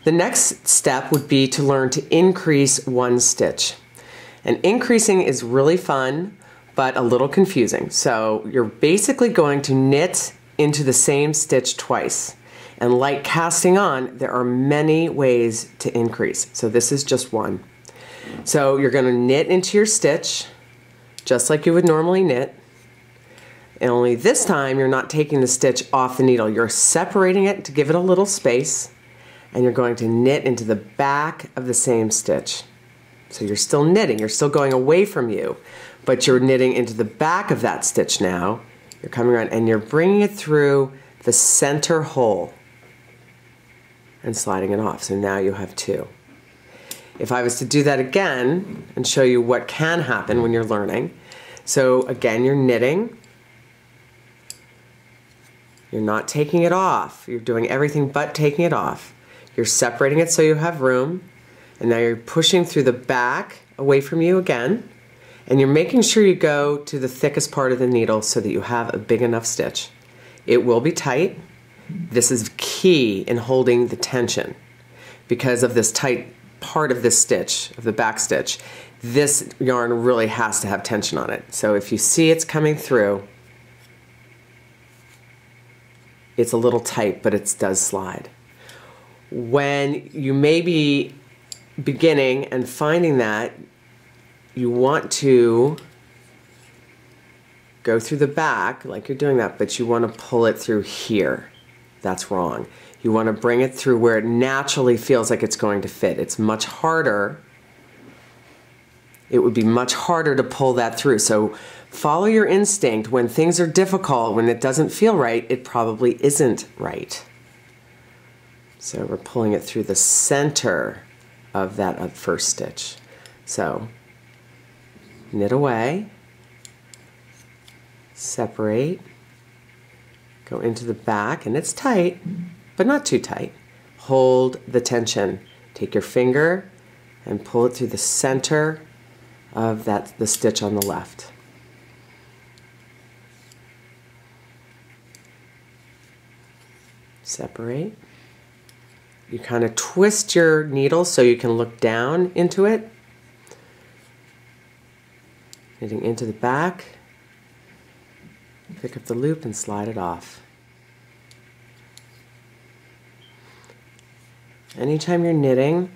The next step would be to learn to increase one stitch. And increasing is really fun, but a little confusing. So you're basically going to knit into the same stitch twice. And like casting on, there are many ways to increase. So this is just one. So you're going to knit into your stitch, just like you would normally knit. And only this time you're not taking the stitch off the needle. You're separating it to give it a little space, and you're going to knit into the back of the same stitch. So you're still knitting, you're still going away from you, but you're knitting into the back of that stitch now. You're coming around and you're bringing it through the center hole and sliding it off. So now you have two. If I was to do that again and show you what can happen when you're learning. So again, you're knitting. You're not taking it off. You're doing everything but taking it off. You're separating it so you have room. And now you're pushing through the back away from you again. And you're making sure you go to the thickest part of the needle so that you have a big enough stitch. It will be tight. This is key in holding the tension because of this tight part of this stitch, of the back stitch. This yarn really has to have tension on it. So if you see it's coming through, it's a little tight, but it does slide. When you may be beginning and finding that, you want to go through the back like you're doing that, but you want to pull it through here. That's wrong. You want to bring it through where it naturally feels like it's going to fit. It's much harder. It would be much harder to pull that through. So follow your instinct. When things are difficult, when it doesn't feel right, it probably isn't right. So we're pulling it through the center of that first stitch. So knit away, separate, go into the back, and it's tight, but not too tight. Hold the tension. Take your finger and pull it through the center of the stitch on the left. Separate. You kind of twist your needle so you can look down into it. Knitting into the back. Pick up the loop and slide it off. Anytime you're knitting,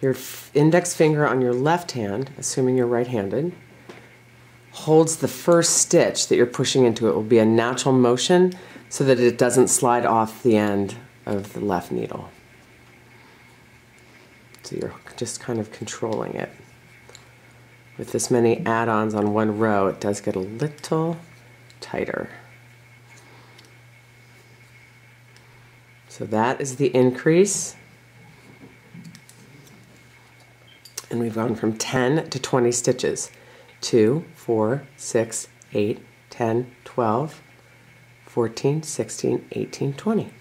your index finger on your left hand, assuming you're right-handed, holds the first stitch that you're pushing into. It will be a natural motion so that it doesn't slide off the end of the left needle. So you're just kind of controlling it. With this many add-ons on one row, it does get a little tighter. So that is the increase. And we've gone from 10 to 20 stitches. 2, 4, 6, 8, 10, 12, 14, 16, 18, 20.